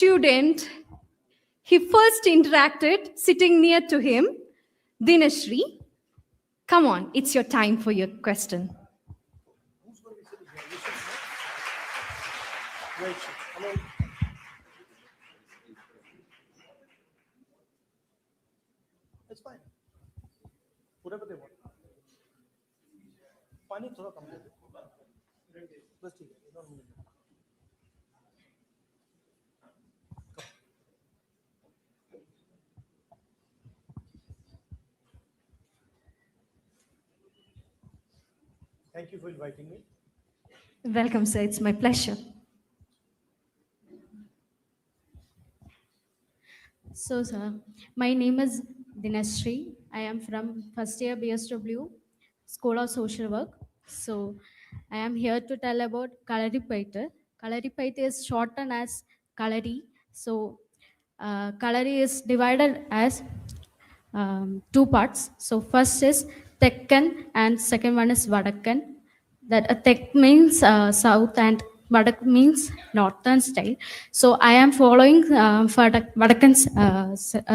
student he first interacted sitting near to him, Dinashri. Come on, it's your time for your question. It's fine. Whatever they want. पानी थोड़ा कम कर दे बस ठीक है don't need it. Thank you for inviting me. Welcome, sir. It's my pleasure. So, sir, my name is Dinashri. I am from first year BSW, School of Social Work. So, I am here to tell about kalarippayattu. Kalarippayattu is shortened as kalari. So, kalari is divided as two parts. So, first is Tekkan and second one is Vadakkan. That Tek means south and Vadak means northern style. So I am following Vadakkan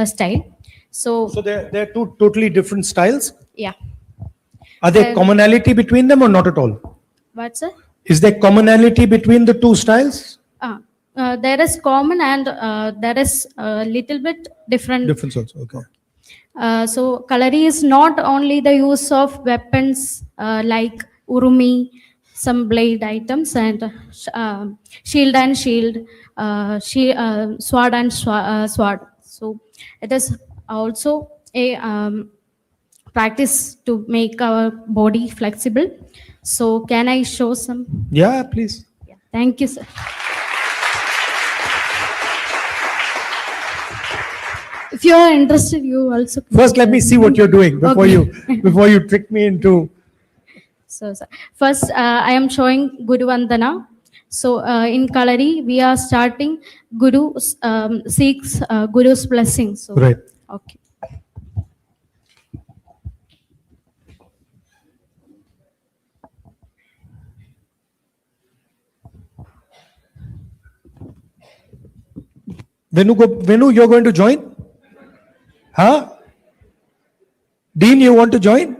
style. So they're two totally different styles. Yeah. Are there commonality between them or not at all? What, sir? Is there commonality between the two styles? There is common and there is a little bit different. Difference also. Okay. So kalari is not only the use of weapons like urumi, some blade items, and shield and shield, sword and sword. So it is also a practice to make our body flexible. So can I show some? Yeah, please. Yeah. Thank you, sir. If you are interested, you also. First, let me see what you're doing before you trick me into. So, sir, first I am showing Guru Vandana. So in Kalari, we are starting Guru seeks Guru's blessing. So, right. Okay. Venu, you're going to join? Huh? Dean, you want to join?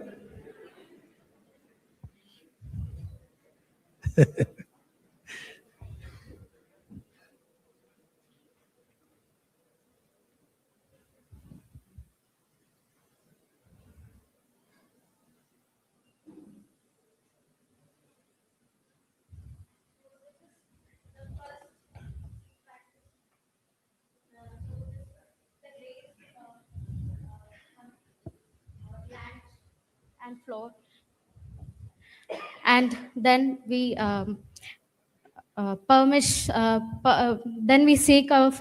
And floor. And then we then we seek our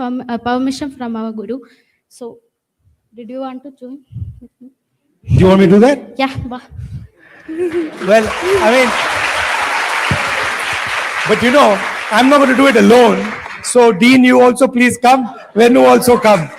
permission from our Guru. So, did you want to join? Do you want me to do that? Yeah. Well, I mean, but I'm not going to do it alone. So, Dean, you also please come. Venu also come.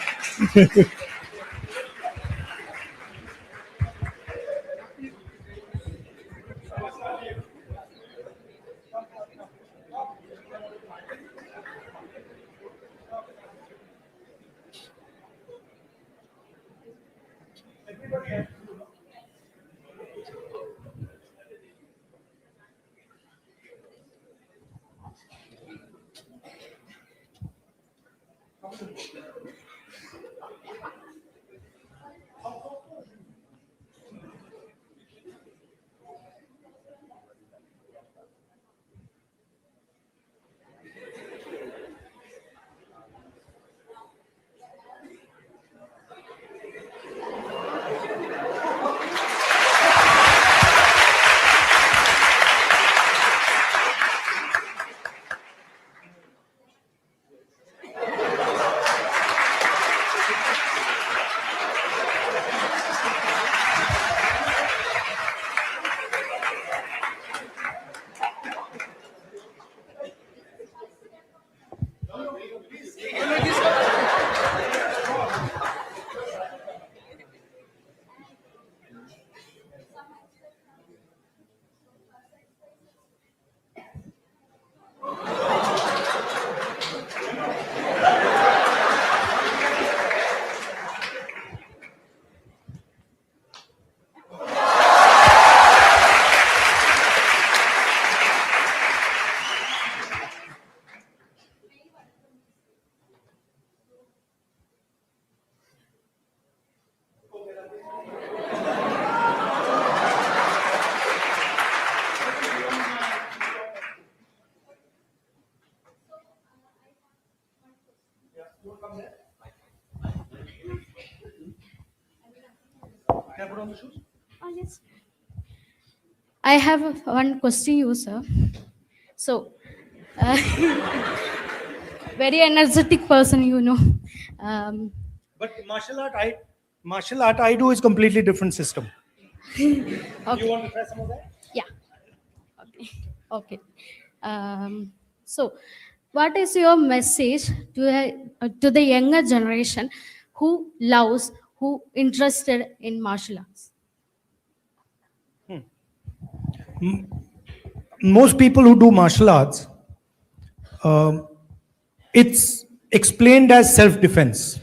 Oh, yes. I have one question, you sir. So, uh, very energetic person, you know. Um, But martial art I do is completely different system. okay. You want to try some of that? Yeah. Okay. Okay. So, what is your message to the younger generation who interested in martial arts? Most people who do martial arts, um, it's explained as self-defense.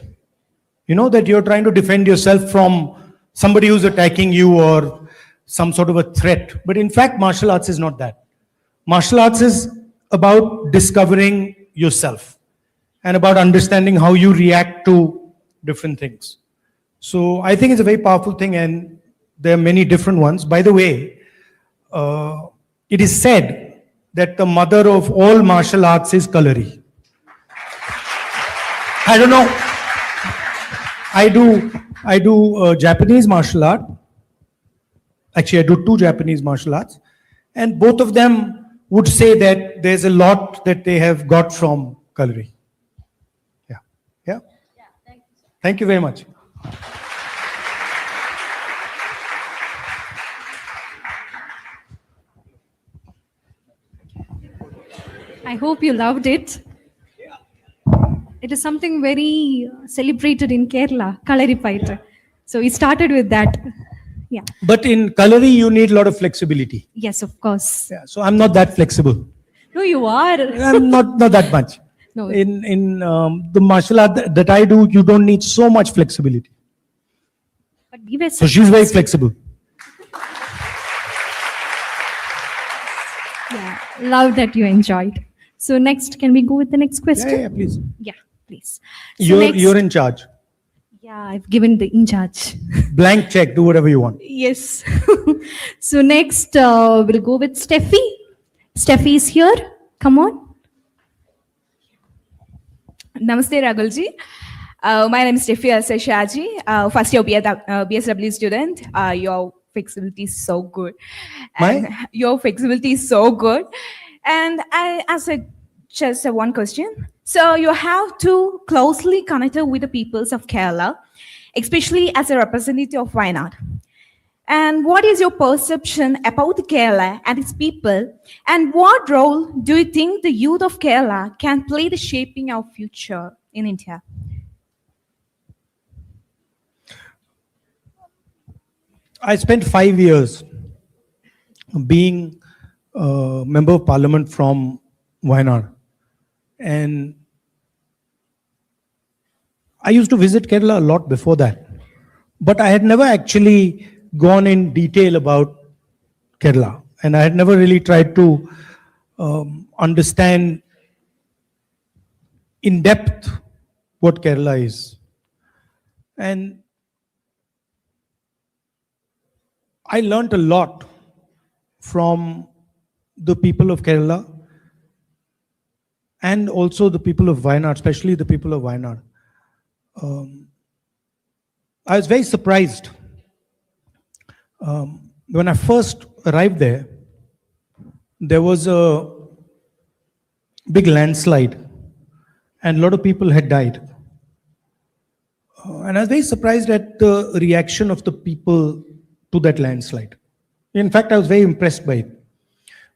You know that you're trying to defend yourself from somebody who's attacking you or some sort of a threat. But in fact, martial arts is not that. Martial arts is about discovering yourself and about understanding how you react to different things. So I think it's a very powerful thing, and there are many different ones. By the way, it is said that the mother of all martial arts is kalari. I don't know. I do Japanese martial art. Actually, I do two Japanese martial arts, and both of them would say that there's a lot that they have got from kalari. Yeah, yeah. Thank you very much. I hope you loved it. It is something very celebrated in Kerala, kalarippayattu. So we started with that. Yeah. But in kalari, you need a lot of flexibility. Yes, of course. Yeah, so I'm not that flexible. No, you are. I'm not that much. No. In the martial art that I do, you don't need so much flexibility. But we were So she's very flexible. Yeah, love that you enjoyed. So next, can we go with the next question? Yeah, please. Yeah, please. So next- You're in charge. Yeah, I've given the in charge. Blank check. Do whatever you want. Yes. So next, we'll go with Steffi. Steffi is here. Come on. Namaste, Ragulji. My name is Steffi Shaji, first year BSW student. Your flexibility is so good. And your flexibility is so good. And I ask just one question. So you have to closely connected with the peoples of Kerala, especially as a representative of Wayanad. And what is your perception about Kerala and its people? And what role do you think the youth of Kerala can play the shaping of future in India? I spent 5 years being a member of parliament from Wayanad. And I used to visit Kerala a lot before that. But I had never actually gone in detail about Kerala. And I had never really tried to understand in depth what Kerala is. And I learned a lot from the people of Kerala and also the people of Wayanad, especially the people of Wayanad. I was very surprised when I first arrived there. There was a big landslide and a lot of people had died. And I was very surprised at the reaction of the people to that landslide. In fact, I was very impressed by it.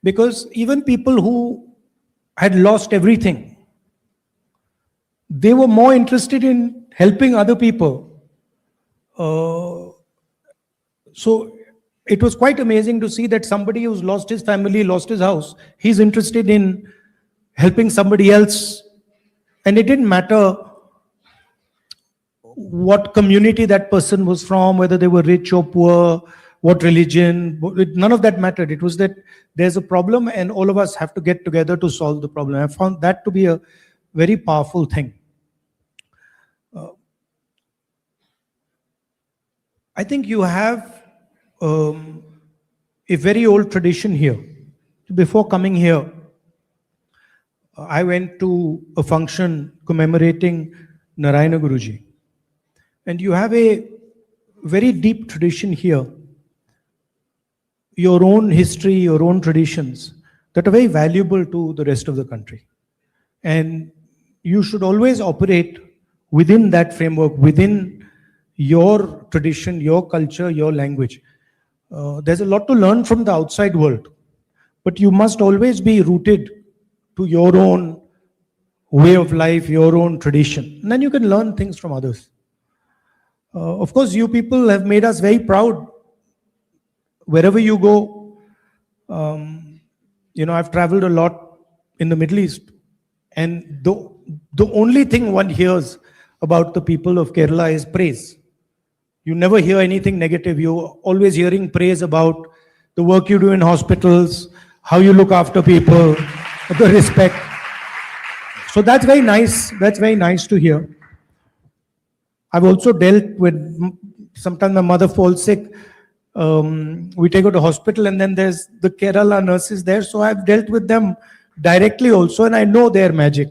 Because even people who had lost everything, they were more interested in helping other people. So it was quite amazing to see that somebody who's lost his family, lost his house, he's interested in helping somebody else. And it didn't matter what community that person was from, whether they were rich or poor, what religion, none of that mattered. It was that there's a problem and all of us have to get together to solve the problem. I found that to be a very powerful thing. I think you have a very old tradition here. Before coming here, I went to a function commemorating Narayana Guruji. And you have a very deep tradition here, your own history, your own traditions that are very valuable to the rest of the country. And you should always operate within that framework, within your tradition, your culture, your language. There's a lot to learn from the outside world, but you must always be rooted to your own way of life, your own tradition. And then you can learn things from others. Of course, you people have made us very proud. Wherever you go, I've traveled a lot in the Middle East, and the only thing one hears about the people of Kerala is praise. You never hear anything negative. You're always hearing praise about the work you do in hospitals, how you look after people, the respect. So that's very nice. That's very nice to hear. I've also dealt with, sometimes my mother falls sick. We take her to hospital, and then there's the Kerala nurses there. So I've dealt with them directly also, and I know their magic.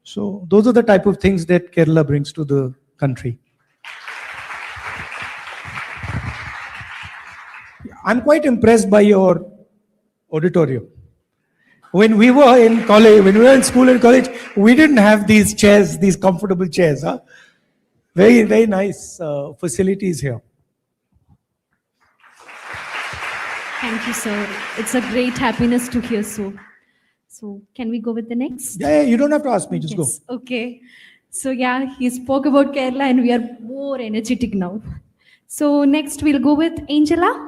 So those are the type of things that Kerala brings to the country. I'm quite impressed by your auditorium. When we were in college, when we were in school and college, we didn't have these chairs, these comfortable chairs. Huh? Very, very nice facilities here. Thank you, sir. It's a great happiness to hear so. So can we go with the next? Yeah, you don't have to ask me, just Yes. go. Okay. So yeah, he spoke about Kerala and we are more energetic now. So next we'll go with Angela.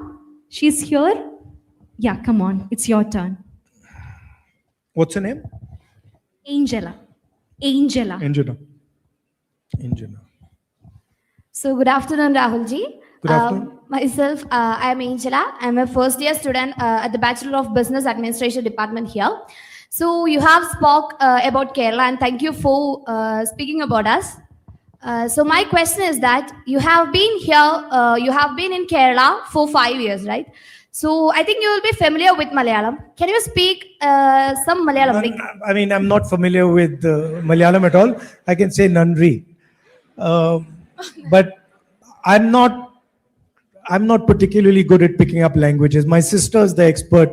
She's here. Yeah, come on. It's your turn. What's her name? Angela. Angela. Angela. Angela. So good afternoon, Rahulji. Good afternoon. Myself, I am Angela. I'm a first year student at the Bachelor of Business Administration department here. So you have spoke about Kerala, and thank you for speaking about us. So my question is that you have been here, you have been in Kerala for 5 years, right? So I think you will be familiar with Malayalam. Can you speak some Malayalam? I mean, I'm not familiar with Malayalam at all. I can say Nandri. But I'm not particularly good at picking up languages. My sister's the expert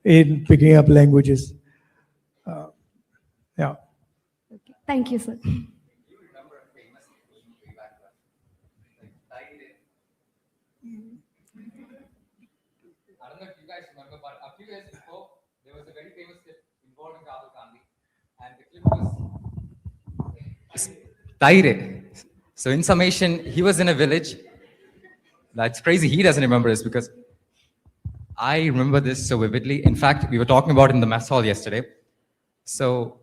in picking up languages. Yeah. Thank you, sir. I don't know if you guys remember, but a few years before, there was a very famous clip involving Rahul Gandhi, and the clip was Taire. So in summation, he was in a village. That's crazy. He doesn't remember this because I remember this so vividly. In fact, we were talking about it in the mess hall yesterday. So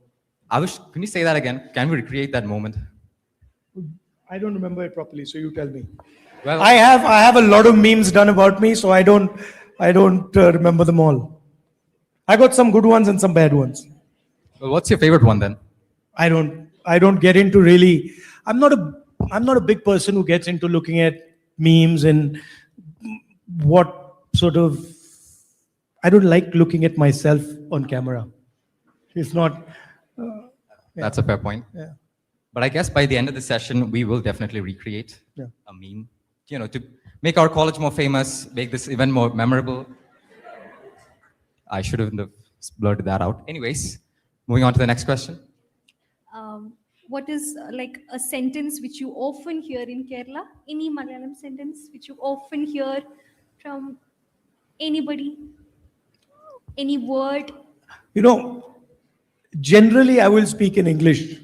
can you say that again? Can we recreate that moment? I don't remember it properly, so you tell me. Well, I have a lot of memes done about me, so I don't remember them all. I got some good ones and some bad ones. well, what's your favorite one then? I don't get into really. I'm not a big person who gets into looking at memes and what sort of. I don't like looking at myself on camera. It's not. That's a fair point. Yeah. But I guess by the end of the session, we will definitely recreate Yeah. a meme, to make our college more famous, make this event more memorable. I should have blurted that out. Anyways, moving on to the next question. What is like a sentence which you often hear in Kerala? Any Malayalam sentence which you often hear from anybody? Any word? Generally I will speak in English,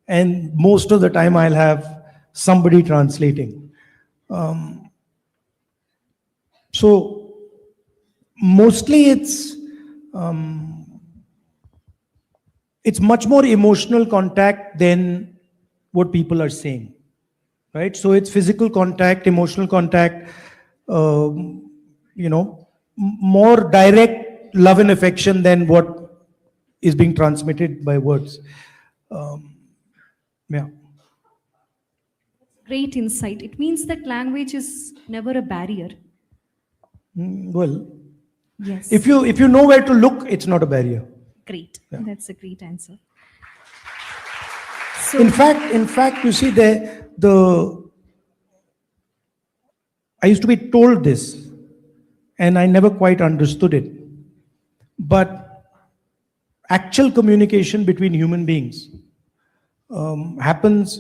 and most of the time I'll have somebody translating. So mostly it's much more emotional contact than what people are saying, right? So it's physical contact, emotional contact, more direct love and affection than what is being transmitted by words. Yeah. Great insight. It means that language is never a barrier. Well, Yes. if you know where to look, it's not a barrier. Great. Yeah. That's a great answer. So In fact, you see, I used to be told this, and I never quite understood it. But actual communication between human beings happens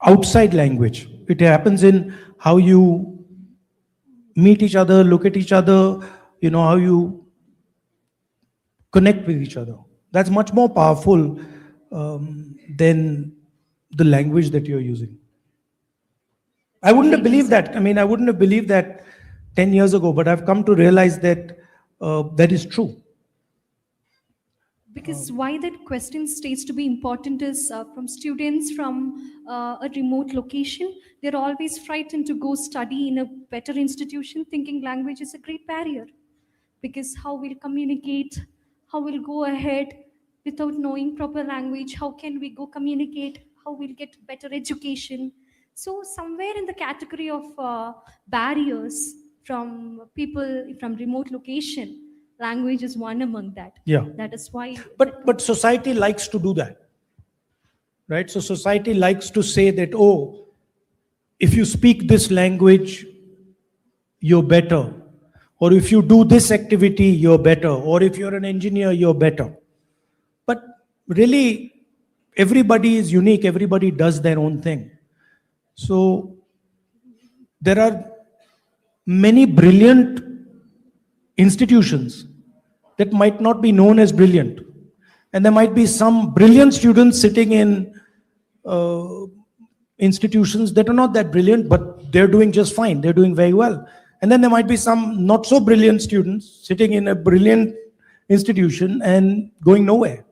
outside language. It happens in how you meet each other, look at each other, how you connect with each other. That's much more powerful than the language that you're using. I wouldn't have believed that. I mean, I wouldn't have believed that 10 years ago, but I've come to realize that that is true. because why that question stays to be important is from students from a remote location, they're always frightened to go study in a better institution, thinking language is a great barrier. Because how we'll communicate, how we'll go ahead without knowing proper language, how can we go communicate, how we'll get better education. So somewhere in the category of barriers from people from remote location, language is one among that. Yeah. That is why. But society likes to do that, right? So society likes to say that, oh, if you speak this language, you're better. Or if you do this activity, you're better. Or if you're an engineer, you're better. But really, everybody is unique. Everybody does their own thing. So there are many brilliant institutions that might not be known as brilliant. And there might be some brilliant students sitting in institutions that are not that brilliant, but they're doing just fine. They're doing very well. And then there might be some not so brilliant students sitting in a brilliant institution and going nowhere.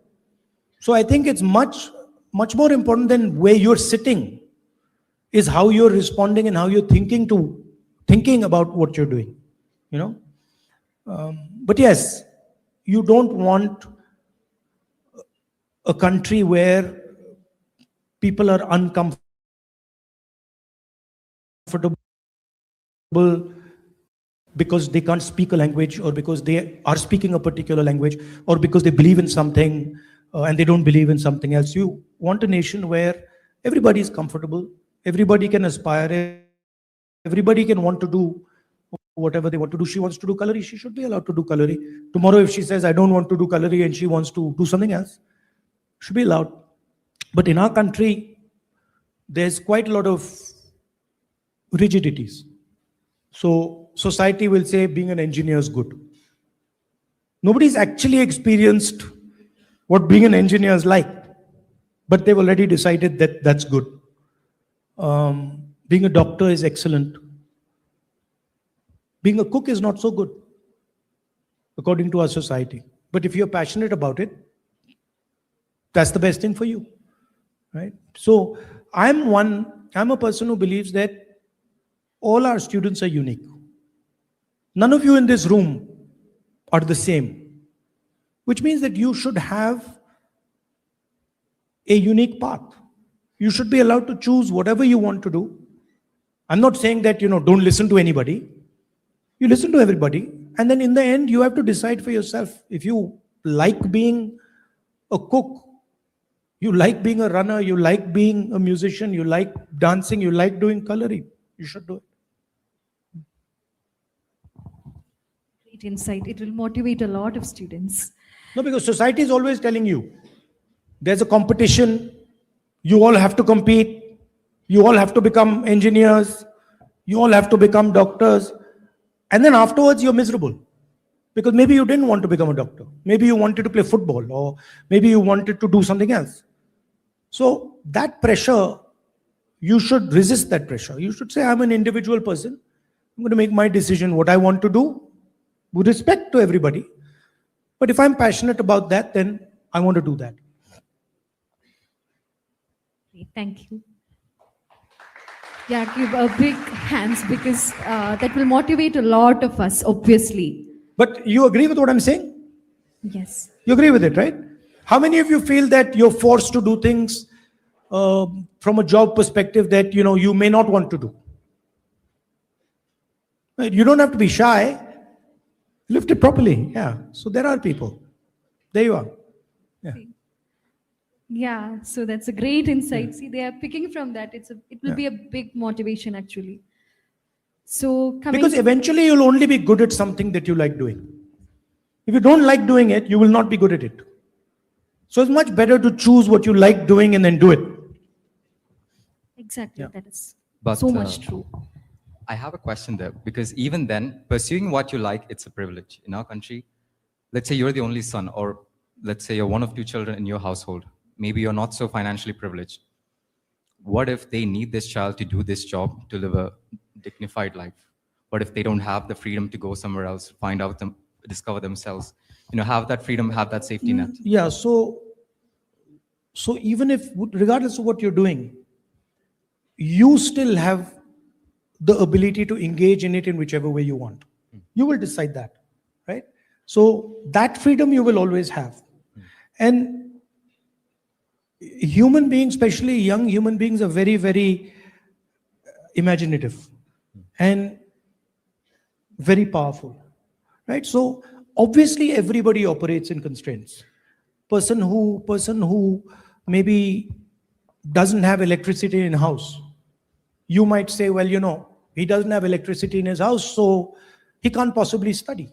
So I think it's much more important than where you're sitting is how you're responding and how you're thinking about what you're doing, But yes, you don't want a country where people are uncomfortable because they can't speak a language, or because they are speaking a particular language, or because they believe in something and they don't believe in something else. You want a nation where everybody is comfortable, everybody can aspire, everybody can want to do whatever they want to do. She wants to do kalari, she should be allowed to do kalari. Tomorrow, if she says, I don't want to do kalari and she wants to do something else, should be allowed. But in our country, there's quite a lot of rigidities. So society will say being an engineer is good. Nobody's actually experienced what being an engineer is like, but they've already decided that that's good. Being a doctor is excellent. Being a cook is not so good, according to our society. But if you're passionate about it, that's the best thing for you, right? So I'm a person who believes that all our students are unique. None of you in this room are the same, which means that you should have a unique path. You should be allowed to choose whatever you want to do. I'm not saying that, don't listen to anybody. You listen to everybody, and then in the end, you have to decide for yourself. If you like being a cook, you like being a runner, you like being a musician, you like dancing, you like doing kalari, you should do it. Great insight. It will motivate a lot of students. No, because society is always telling you, there's a competition, you all have to compete, you all have to become engineers, you all have to become doctors, and then afterwards you're miserable. Because maybe you didn't want to become a doctor, maybe you wanted to play football, or maybe you wanted to do something else. So that pressure, you should resist that pressure. You should say, I'm an individual person, I'm going to make my decision, what I want to do, with respect to everybody. But if I'm passionate about that, then I want to do that. Great, thank you. Yeah, give a big hands, because that will motivate a lot of us, obviously. But you agree with what I'm saying? Yes. You agree with it, right? How many of you feel that you're forced to do things from a job perspective that you may not want to do? Right? You don't have to be shy. Lift it properly. Yeah. So there are people. There you are. Yeah. Yeah, so that's a great insight. See, they are picking from that. It will Yeah. be a big motivation actually. So coming Because eventually you'll only be good at something that you like doing. If you don't like doing it, you will not be good at it. So it's much better to choose what you like doing and then do it. exactly, Yeah. that is But so much true. I have a question there, because even then, pursuing what you like, it's a privilege. In our country, let's say you're the only son, or let's say you're one of two children in your household. Maybe you're not so financially privileged. What if they need this child to do this job to live a dignified life? What if they don't have the freedom to go somewhere else, find out them, discover themselves? Have that freedom, have that safety net. Yeah, so even if, regardless of what you're doing, you still have the ability to engage in it in whichever way you want. You will decide that, right? So that freedom you will always have. And human beings, especially young human beings, are very, very imaginative and very powerful, right? So obviously everybody operates in constraints. Person who maybe doesn't have electricity in house, you might say, well, he doesn't have electricity in his house, so he can't possibly study.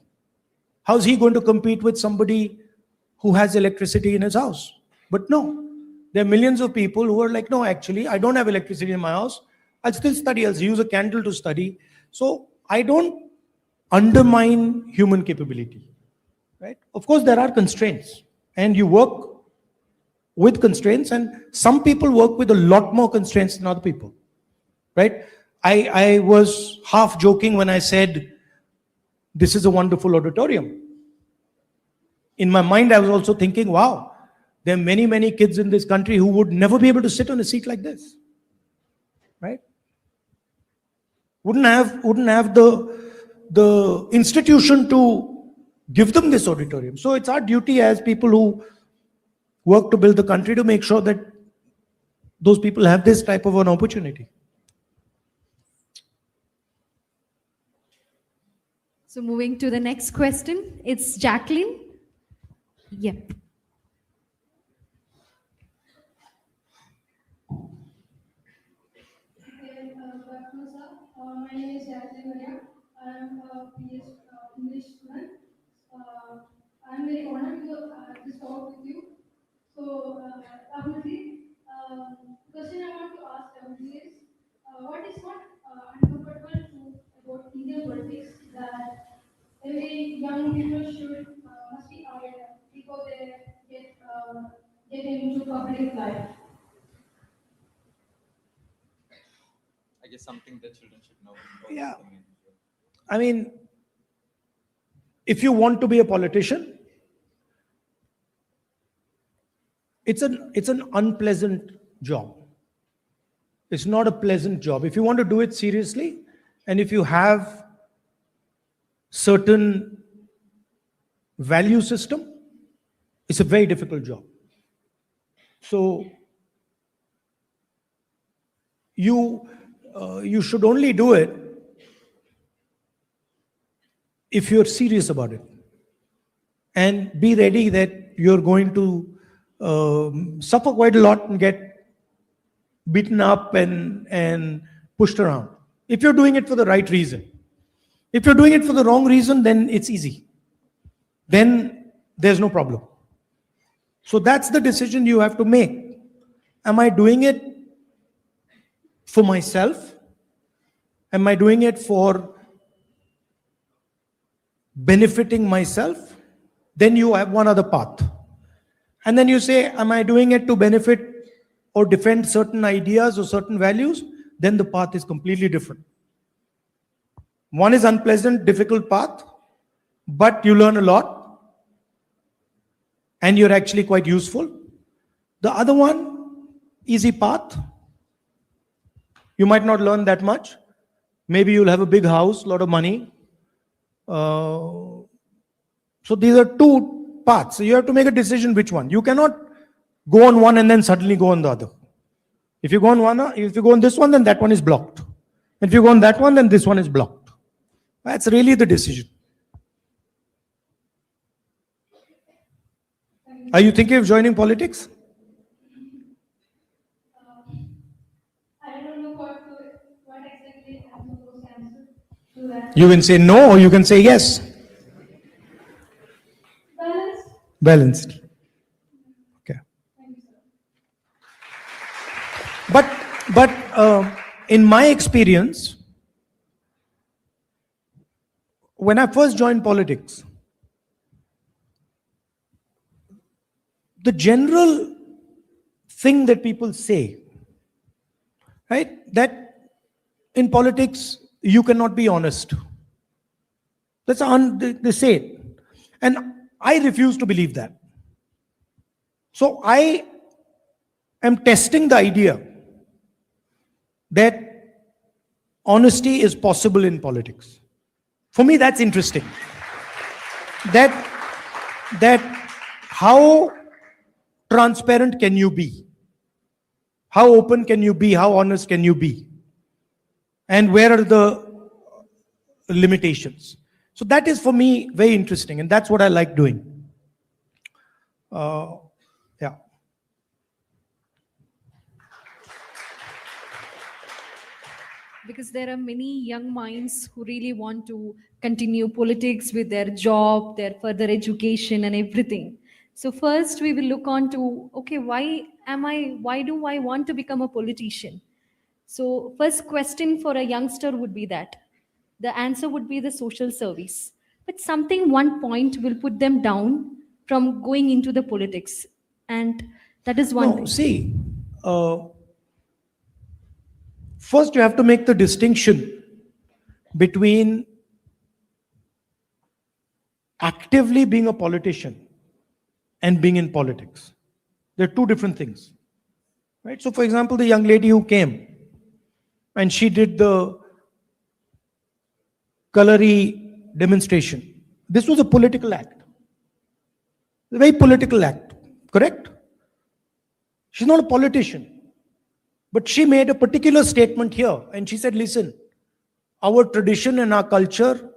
How's he going to compete with somebody who has electricity in his house? But no, there are millions of people who are like, no, actually, I don't have electricity in my house. I'll still study. I'll use a candle to study. So I don't undermine human capability, right? Of course, there are constraints, and you work with constraints, and some people work with a lot more constraints than other people, right? I was half joking when I said, this is a wonderful auditorium. In my mind, I was also thinking, wow, there are many, many kids in this country who would never be able to sit on a seat like this, right? Wouldn't have the institution to give them this auditorium. So it's our duty as people who work to build the country to make sure that those people have this type of an opportunity. So moving to the next question, it's Jacqueline. Yep. My name is Marian. I am a PS English student. I am very honored to talk with you. So, Abhijit, question I want to ask Abhijit is, what is not uncomfortable about Indian politics that every young people should must be aware before they get into public life? I guess something that children should know. Yeah. I mean, if you want to be a politician, it's an unpleasant job. It's not a pleasant job. If you want to do it seriously, and if you have certain value system, it's a very difficult job. So you should only do it if you're serious about it, and be ready that you're going to suffer quite a lot and get beaten up and pushed around. If you're doing it for the right reason. If you're doing it for the wrong reason, then it's easy. Then there's no problem. So that's the decision you have to make. Am I doing it for myself? Am I doing it for benefiting myself? Then you have one other path. And then you say, am I doing it to benefit or defend certain ideas or certain values? Then the path is completely different. One is unpleasant, difficult path, but you learn a lot and you're actually quite useful. The other one, easy path. You might not learn that much. Maybe you'll have a big house, a lot of money. So these are two paths. So you have to make a decision which one. You cannot go on one and then suddenly go on the other. If you go on this one, then that one is blocked. If you go on that one, then this one is blocked. That's really the decision. Are you thinking of joining politics? You can say no or you can say yes. Balanced. Balanced. Okay. But in my experience, when I first joined politics, the general thing that people say, right, that in politics you cannot be honest. They say it. And I refuse to believe that. So I am testing the idea that honesty is possible in politics. For me, that's interesting. That how transparent can you be? How open can you be? How honest can you be? And where are the limitations? So that is for me very interesting, and that's what I like doing. Yeah. Because there are many young minds who really want to continue politics with their job, their further education and everything. So first we will look on to, okay, why do I want to become a politician? So first question for a youngster would be that. The answer would be the social service. But something one point will put them down from going into the politics. And that is one No, thing. see, first you have to make the distinction between actively being a politician and being in politics. They're two different things. Right? So for example, the young lady who came and she did the kalari demonstration. This was a political act. A very political act, correct? She's not a politician. But she made a particular statement here and she said, listen, our tradition and our culture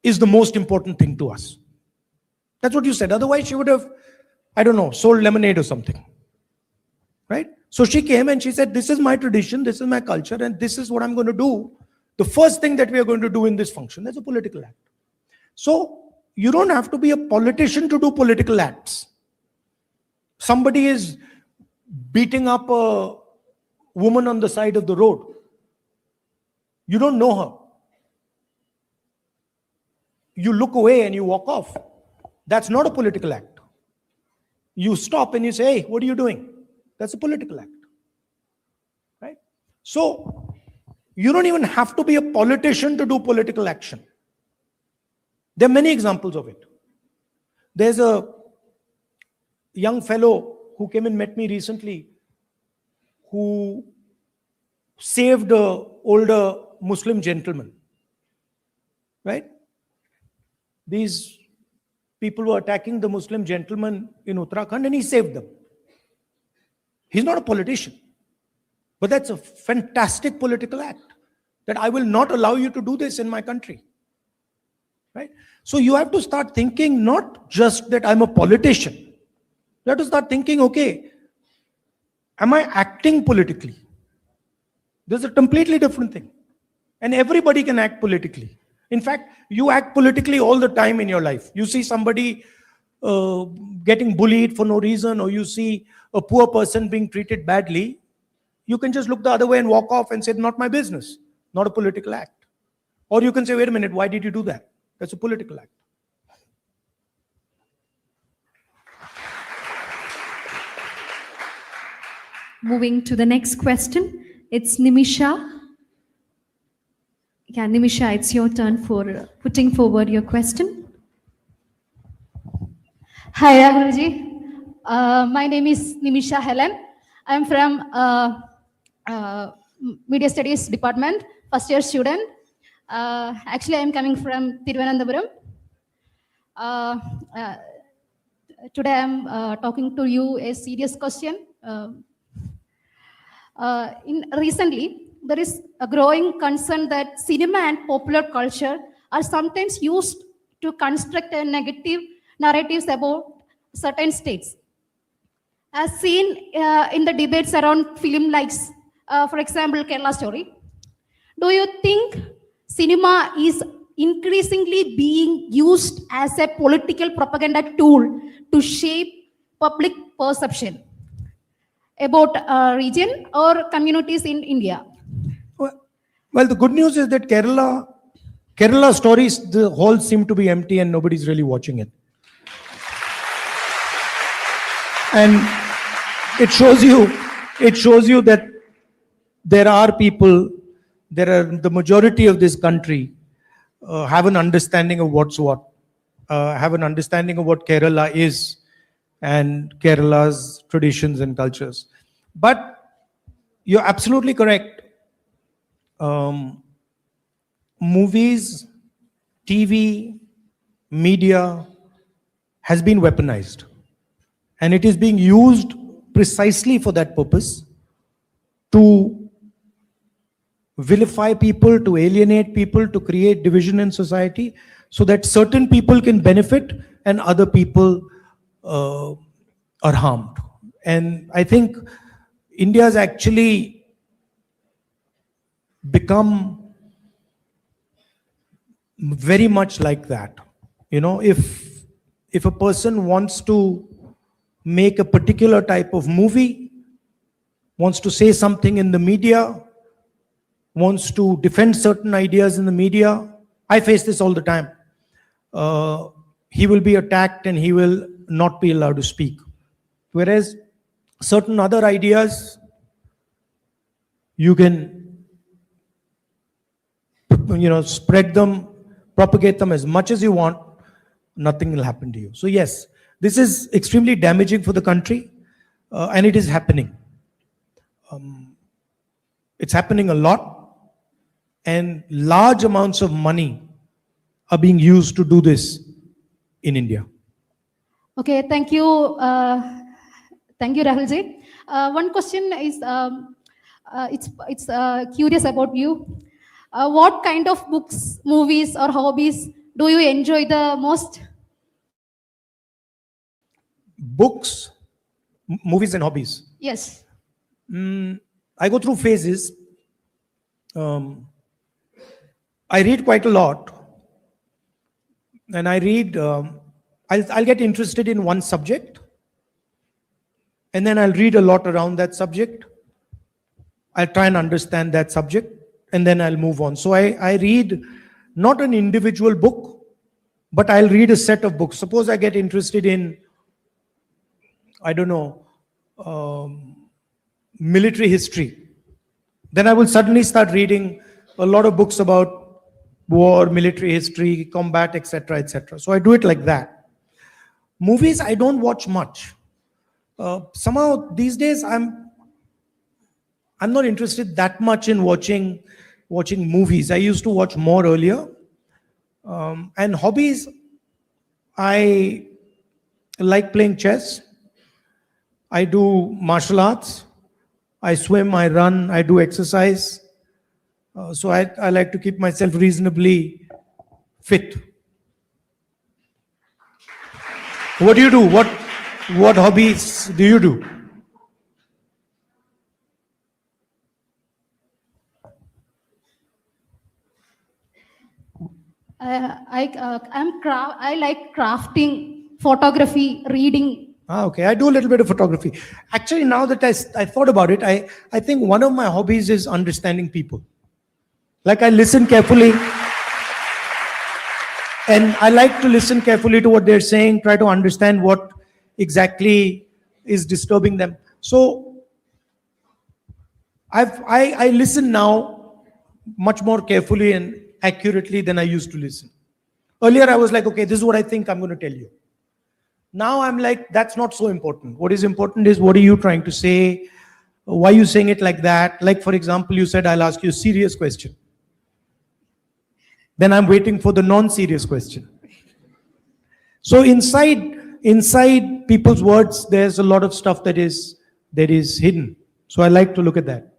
is the most important thing to us. That's what you said. Otherwise, she would have, I don't know, sold lemonade or something. Right? So she came and she said, this is my tradition, this is my culture, and this is what I'm going to do. The first thing that we are going to do in this function, that's a political act. So you don't have to be a politician to do political acts. Somebody is beating up a woman on the side of the road. You don't know her. You look away and you walk off. That's not a political act. You stop and you say, hey, what are you doing? That's a political act. Right? So you don't even have to be a politician to do political action. There are many examples of it. There's a young fellow who came and met me recently who saved an older Muslim gentleman. Right? These people were attacking the Muslim gentleman in Uttarakhand and he saved them. He's not a politician. But that's a fantastic political act. That I will not allow you to do this in my country. Right? So you have to start thinking not just that I'm a politician. You have to start thinking, okay, am I acting politically? This is a completely different thing. And everybody can act politically. In fact, you act politically all the time in your life. You see somebody getting bullied for no reason, or you see a poor person being treated badly, you can just look the other way and walk off and say, not my business, not a political act. Or you can say, wait a minute, why did you do that? That's a political act. Moving to the next question, it's Nimisha. Yeah, Nimisha, it's your turn for putting forward your question. Hi, Guruji. My name is Nimisha Helen. I'm from Media Studies Department, first year student. Actually, I'm coming from Thiruvananthapuram. Today, I'm talking to you a serious question. Recently, there is a growing concern that cinema and popular culture are sometimes used to construct a negative narratives about certain states. As seen in the debates around film likes, for example, Kerala Story, do you think cinema is increasingly being used as a political propaganda tool to shape public perception about a region or communities in India. Well, the good news is that Kerala stories, the halls seem to be empty and nobody's really watching it. And it shows you that there are people, the majority of this country have an understanding of what's what, have an understanding of what Kerala is and Kerala's traditions and cultures. But you're absolutely correct. Movies, TV, media has been weaponized. And it is being used precisely for that purpose, to vilify people, to alienate people, to create division in society, so that certain people can benefit and other people are harmed. And I think India has actually become very much like that. You know, if a person wants to make a particular type of movie, wants to say something in the media, wants to defend certain ideas in the media, I face this all the time. He will be attacked and he will not be allowed to speak. Whereas certain other ideas, you can, spread them, propagate them as much as you want, nothing will happen to you. So yes, this is extremely damaging for the country, and it is happening. It's happening a lot, and large amounts of money are being used to do this in India. Okay, thank you. Thank you, Rahulji. One question is, it's curious about you. What kind of books, movies, or hobbies do you enjoy the most? Books, movies and hobbies. Yes. I go through phases. I read quite a lot. And I read, I'll get interested in one subject. And then I'll read a lot around that subject. I'll try and understand that subject. And then I'll move on. So I read not an individual book, but I'll read a set of books. Suppose I get interested in, I don't know, military history. Then I will suddenly start reading a lot of books about war, military history, combat, etc., etc. So I do it like that. Movies, I don't watch much. Somehow these days I'm not interested that much in watching movies. I used to watch more earlier. And hobbies, I like playing chess. I do martial arts. I swim, I run, I do exercise. So I like to keep myself reasonably fit. What do you do? What hobbies do you do? I like crafting, photography, reading. Okay, I do a little bit of photography. Actually, now that I thought about it, I think one of my hobbies is understanding people. Like, I listen carefully, and I like to listen carefully to what they're saying, try to understand what exactly is disturbing them. So I listen now much more carefully and accurately than I used to listen. Earlier I was like, okay, this is what I think I'm going to tell you. Now I'm like, that's not so important. What is important is, what are you trying to say? Why are you saying it like that? Like, for example, you said, I'll ask you a serious question. Then I'm waiting for the non-serious question. So inside people's words, there's a lot of stuff that is hidden. So I like to look at that.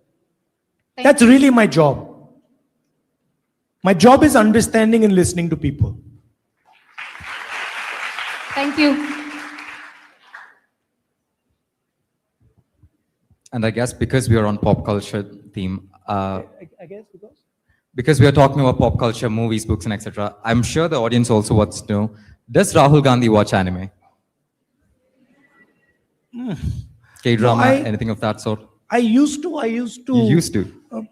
That's really my job. My job is understanding and listening to people. Thank you. And I guess because we are on pop culture theme, I guess because? because we are talking about pop culture, movies, books, and etc. I'm sure the audience also wants to know: does Rahul Gandhi watch anime? K-drama, No, anything of that sort? I used to. You used to.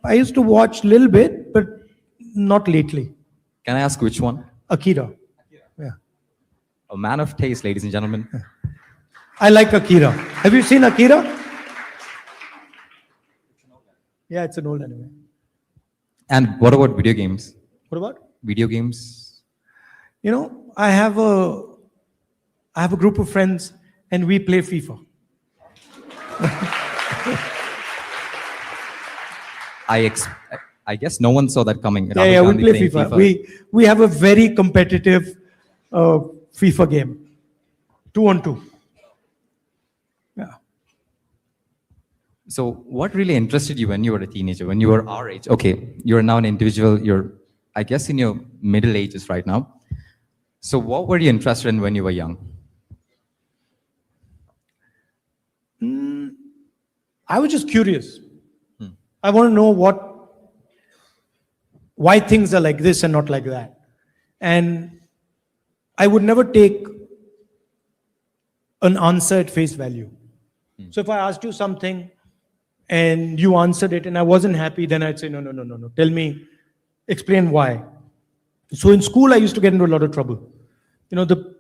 I used to watch a little bit, but not lately. Can I ask which one? Akira. Yeah. A man of taste, ladies and gentlemen. I like Akira. Have you seen Akira? Yeah, it's an old anime. And what about video games? What about? Video games? You know, I have a group of friends and we play FIFA. I guess no one saw that coming. Yeah, Rahul yeah, we Gandhi play playing FIFA. We have a very competitive FIFA game. 2-on-2. Yeah. So what really interested you when you were a teenager, when you were our age? Okay, you're now an individual, you're, I guess, in your middle ages right now. So what were you interested in when you were young? I was just curious. I want to know why things are like this and not like that. And I would never take an answer at face value. So if I asked you something and you answered it and I wasn't happy, then I'd say, no. Tell me, explain why. So in school, I used to get into a lot of trouble. You know, the